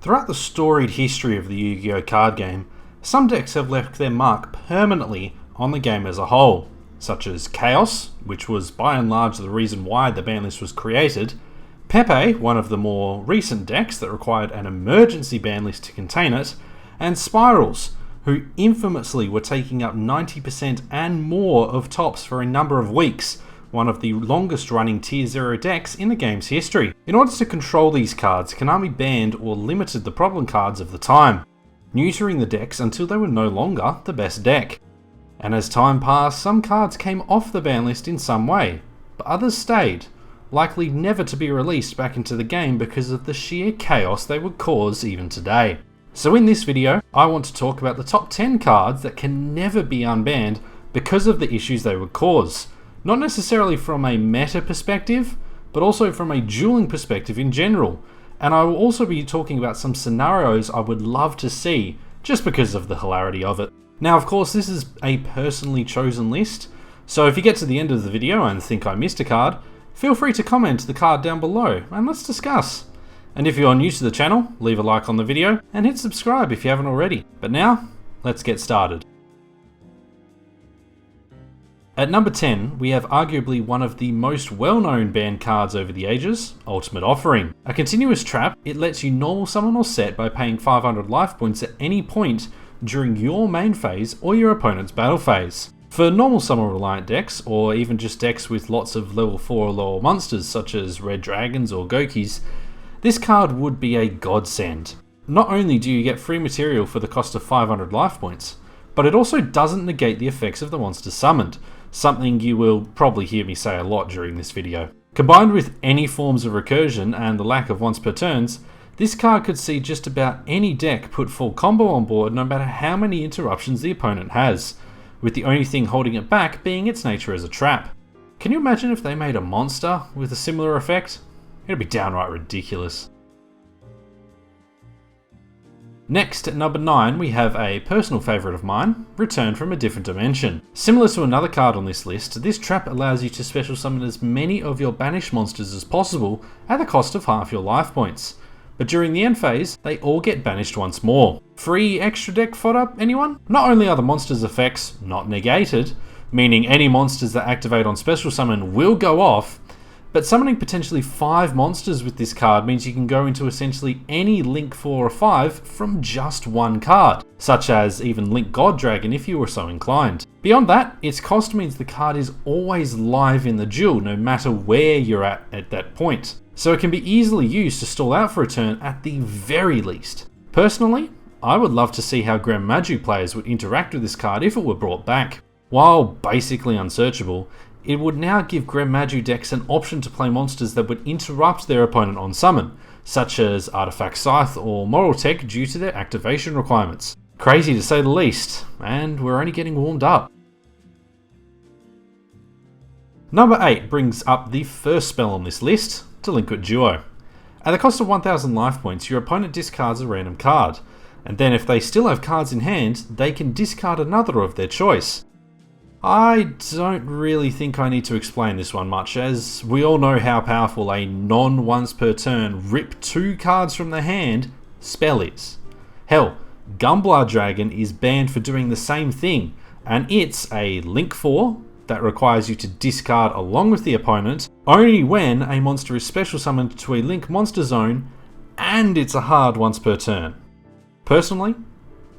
Throughout the storied history of the Yu-Gi-Oh card game, some decks have left their mark permanently on the game as a whole, such as Chaos, which was by and large the reason why the banlist was created, Pepe, one of the more recent decks that required an emergency banlist to contain it, and Spirals, who infamously were taking up 90% and more of tops for a number of weeks, one of the longest running tier 0 decks in the game's history. In order to control these cards, Konami banned or limited the problem cards of the time, neutering the decks until they were no longer the best deck. And as time passed, some cards came off the ban list in some way, but others stayed, likely never to be released back into the game because of the sheer chaos they would cause even today. So in this video, I want to talk about the top 10 cards that can never be unbanned because of the issues they would cause. Not necessarily from a meta perspective, but also from a dueling perspective in general. And I will also be talking about some scenarios I would love to see, just because of the hilarity of it. Now, of course, this is a personally chosen list, so if you get to the end of the video and think I missed a card, feel free to comment the card down below and let's discuss. And if you are new to the channel, leave a like on the video and hit subscribe if you haven't already. But now, let's get started. At number 10, we have arguably one of the most well-known banned cards over the ages, Ultimate Offering. A continuous trap, it lets you normal summon or set by paying 500 life points at any point during your main phase or your opponent's battle phase. For normal summon reliant decks, or even just decks with lots of level 4 or lower monsters such as Red Dragons or Gokis, this card would be a godsend. Not only do you get free material for the cost of 500 life points, but it also doesn't negate the effects of the monster summoned, something you will probably hear me say a lot during this video. Combined with any forms of recursion and the lack of once per turns, this card could see just about any deck put full combo on board no matter how many interruptions the opponent has, with the only thing holding it back being its nature as a trap. Can you imagine if they made a monster with a similar effect? It'd be downright ridiculous. Next, at number 9, we have a personal favourite of mine, Return from a Different Dimension. Similar to another card on this list, this trap allows you to special summon as many of your banished monsters as possible at the cost of half your life points. But during the end phase, they all get banished once more. Free extra deck fodder, anyone? Not only are the monsters' effects not negated, meaning any monsters that activate on special summon will go off, but summoning potentially 5 monsters with this card means you can go into essentially any Link 4 or 5 from just one card, such as even Link God Dragon if you were so inclined. Beyond that, its cost means the card is always live in the duel no matter where you're at that point, so it can be easily used to stall out for a turn at the very least. Personally, I would love to see how Grand Maju players would interact with this card if it were brought back. While basically unsearchable, it would now give Grand Maju decks an option to play monsters that would interrupt their opponent on summon, such as Artifact Scythe or Moral Tech due to their activation requirements. Crazy to say the least, and we're only getting warmed up. Number 8 brings up the first spell on this list, Delinquent Duo. At the cost of 1000 life points, your opponent discards a random card, and then if they still have cards in hand, they can discard another of their choice. I don't really think I need to explain this one much, as we all know how powerful a non-once per turn rip 2 cards from the hand spell is. Hell, Gunblood Dragon is banned for doing the same thing, and it's a Link 4 that requires you to discard along with the opponent only when a monster is special summoned to a Link monster zone, and it's a hard once per turn. Personally,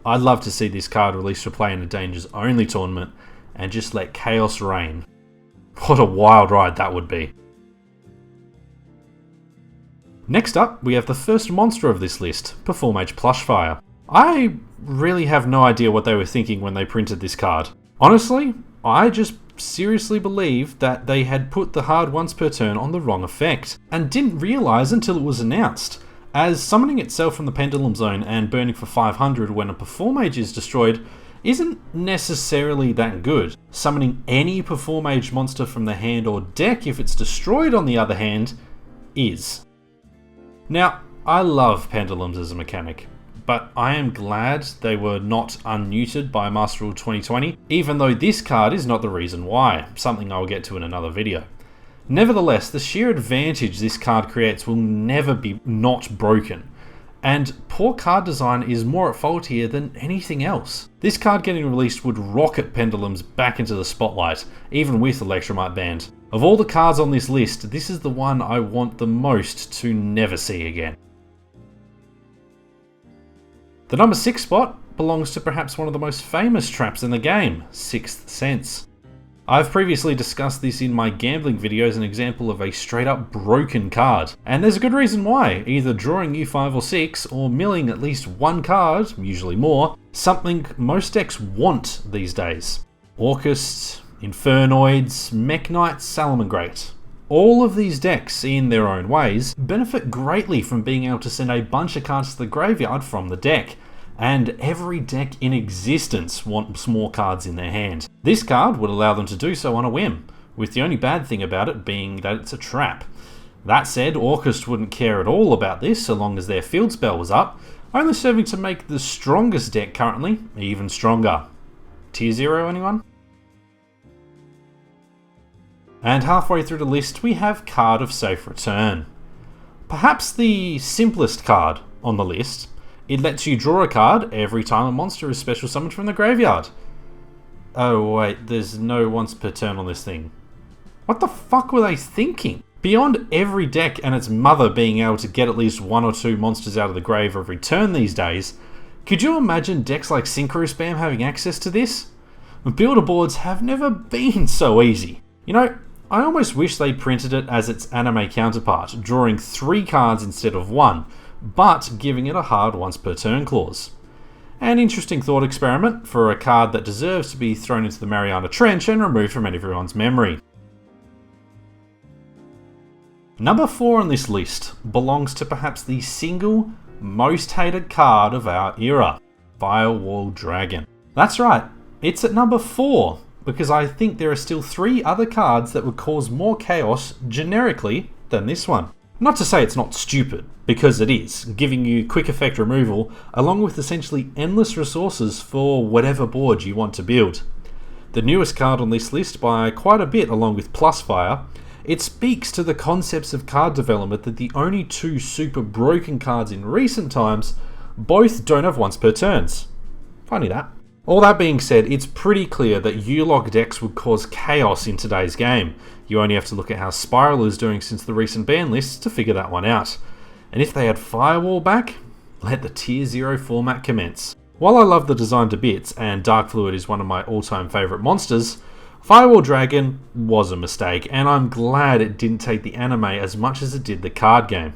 I'd love to see this card released for play in a Dangers Only tournament, and just let chaos reign. What a wild ride that would be. Next up, we have the first monster of this list, Performage Plushfire. I really have no idea what they were thinking when they printed this card. Honestly, I just seriously believe that they had put the hard once per turn on the wrong effect, and didn't realise until it was announced, as summoning itself from the Pendulum Zone and burning for 500 when a Performage is destroyed isn't necessarily that good. Summoning any Performage monster from the hand or deck if it's destroyed on the other hand is. Now, I love Pendulums as a mechanic, but I am glad they were not unneutered by Master Rule 2020, even though this card is not the reason why, something I'll get to in another video. Nevertheless, the sheer advantage this card creates will never be not broken, And poor card design is more at fault here than anything else. This card getting released would rocket Pendulums back into the spotlight, even with Electromite banned. Of all the cards on this list, this is the one I want the most to never see again. The number 6 spot belongs to perhaps one of the most famous traps in the game, Sixth Sense. I've previously discussed this in my gambling video as an example of a straight up broken card, and there's a good reason why, either drawing you 5 or 6 or milling at least one card, usually more, something most decks want these days. Orcusts, Infernoids, Mech Knights, Salamangreat. All of these decks, in their own ways, benefit greatly from being able to send a bunch of cards to the graveyard from the deck. And every deck in existence wants more cards in their hand. This card would allow them to do so on a whim, with the only bad thing about it being that it's a trap. That said, Orcust wouldn't care at all about this so long as their field spell was up, only serving to make the strongest deck currently even stronger. Tier 0 anyone? And halfway through the list we have Card of Safe Return. Perhaps the simplest card on the list. It lets you draw a card every time a monster is special summoned from the graveyard. Oh wait, there's no once per turn on this thing. What the fuck were they thinking? Beyond every deck and its mother being able to get at least 1 or 2 monsters out of the grave every turn these days, could you imagine decks like Synchro Spam having access to this? Builder boards have never been so easy. You know, I almost wish they printed it as its anime counterpart, drawing 3 cards instead of 1, but giving it a hard once per turn clause. An interesting thought experiment for a card that deserves to be thrown into the Mariana Trench and removed from everyone's memory. Number 4 on this list belongs to perhaps the single most hated card of our era, Firewall Dragon. That's right, it's at number 4, because I think there are still 3 other cards that would cause more chaos generically than this one. Not to say it's not stupid, because it is, giving you quick effect removal along with essentially endless resources for whatever board you want to build. The newest card on this list by quite a bit along with plushfire, it speaks to the concepts of card development that the only 2 super broken cards in recent times both don't have once per turns. Funny that. All that being said, it's pretty clear that U-Lock decks would cause chaos in today's game. You only have to look at how Spiral is doing since the recent ban lists to figure that one out. And if they had Firewall back, let the Tier 0 format commence. While I love the design to bits, and Dark Fluid is one of my all-time favourite monsters, Firewall Dragon was a mistake, and I'm glad it didn't take the anime as much as it did the card game.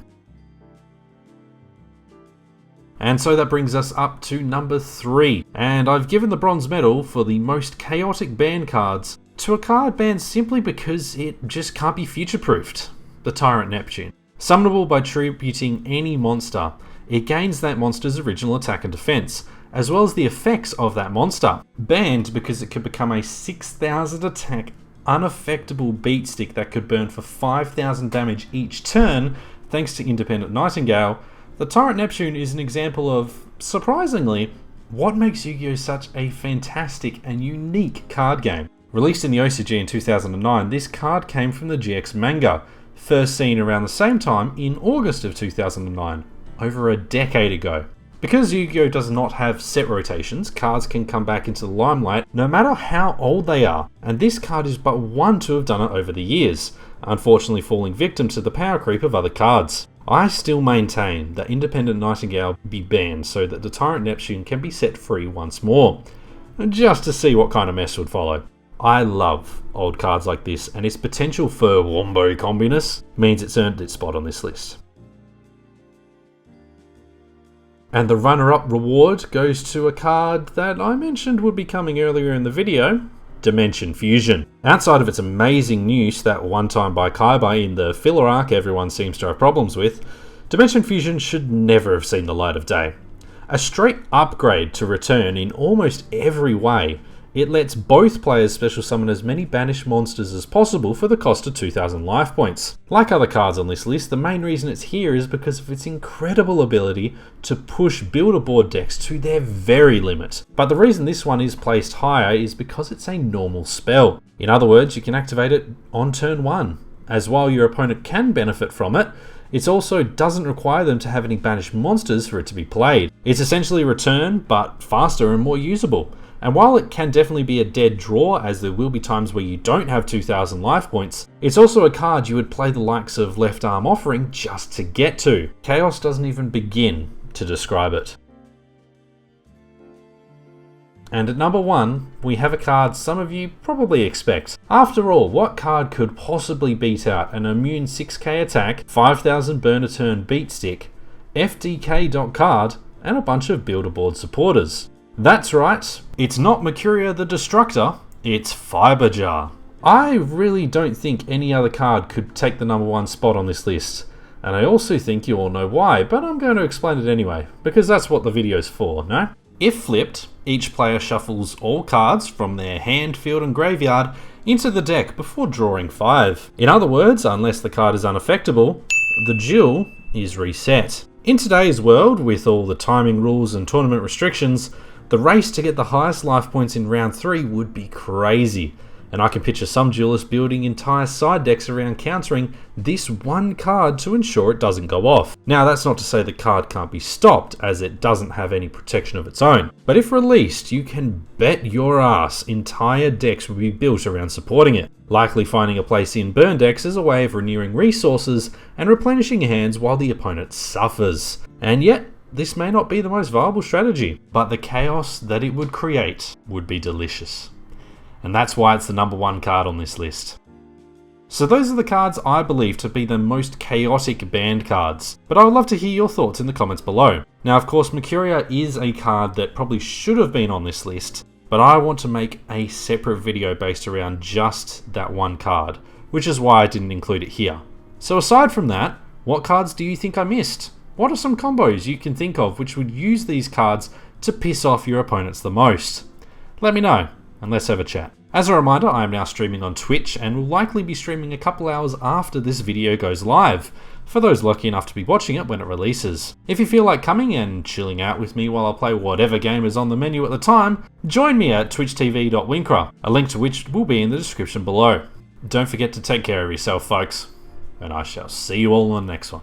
And so that brings us up to number 3, and I've given the bronze medal for the most chaotic ban cards to a card banned simply because it just can't be future-proofed, the Tyrant Neptune. Summonable by tributing any monster, it gains that monster's original attack and defense, as well as the effects of that monster. Banned because it could become a 6,000 attack unaffectable beat stick that could burn for 5,000 damage each turn thanks to Independent Nightingale. The Tyrant Neptune is an example of, surprisingly, what makes Yu-Gi-Oh! Such a fantastic and unique card game. Released in the OCG in 2009, this card came from the GX manga, first seen around the same time in August of 2009, over a decade ago. Because Yu-Gi-Oh! Does not have set rotations, cards can come back into the limelight no matter how old they are, and this card is but one to have done it over the years, unfortunately falling victim to the power creep of other cards. I still maintain that Independent Nightingale be banned so that the Tyrant Neptune can be set free once more, just to see what kind of mess would follow. I love old cards like this, and its potential for wombo combiness means it's earned its spot on this list. And the runner-up reward goes to a card that I mentioned would be coming earlier in the video, Dimension Fusion. Outside of its amazing use that one time by Kaiba in the filler arc everyone seems to have problems with, Dimension Fusion should never have seen the light of day. A straight upgrade to return in almost every way, it lets both players special summon as many banished monsters as possible for the cost of 2,000 life points. Like other cards on this list, the main reason it's here is because of its incredible ability to push builder board decks to their very limit. But the reason this one is placed higher is because it's a normal spell. In other words, you can activate it on turn 1, as while your opponent can benefit from it, It also doesn't require them to have any banished monsters for it to be played. It's essentially Return, but faster and more usable. And while it can definitely be a dead draw, as there will be times where you don't have 2000 life points, it's also a card you would play the likes of Left Arm Offering just to get to. Chaos doesn't even begin to describe it. And at number 1, we have a card some of you probably expect. After all, what card could possibly beat out an immune 6k attack, 5000 burn a turn beat stick, FDK card, and a bunch of Build-A-Board supporters? That's right, it's not Makyura the Destructor, it's Fiber Jar. I really don't think any other card could take the number 1 spot on this list, and I also think you all know why, but I'm going to explain it anyway, because that's what the video's for, no? If flipped, each player shuffles all cards from their hand, field and graveyard into the deck before drawing 5. In other words, unless the card is unaffectable, the duel is reset. In today's world, with all the timing rules and tournament restrictions, the race to get the highest life points in round 3 would be crazy. And I can picture some duelists building entire side decks around countering this one card to ensure it doesn't go off. Now that's not to say the card can't be stopped, as it doesn't have any protection of its own. But if released, you can bet your ass entire decks will be built around supporting it, likely finding a place in burn decks as a way of renewing resources and replenishing hands while the opponent suffers. And yet, this may not be the most viable strategy, but the chaos that it would create would be delicious. And that's why it's the number 1 card on this list. So those are the cards I believe to be the most chaotic banned cards, but I would love to hear your thoughts in the comments below. Now of course Makyura is a card that probably should have been on this list, but I want to make a separate video based around just that one card, which is why I didn't include it here. So aside from that, what cards do you think I missed? What are some combos you can think of which would use these cards to piss off your opponents the most? Let me know, and let's have a chat. As a reminder, I am now streaming on Twitch and will likely be streaming a couple hours after this video goes live, for those lucky enough to be watching it when it releases. If you feel like coming and chilling out with me while I play whatever game is on the menu at the time, join me at twitchtv.wyncrer, a link to which will be in the description below. Don't forget to take care of yourself, folks, and I shall see you all on the next one.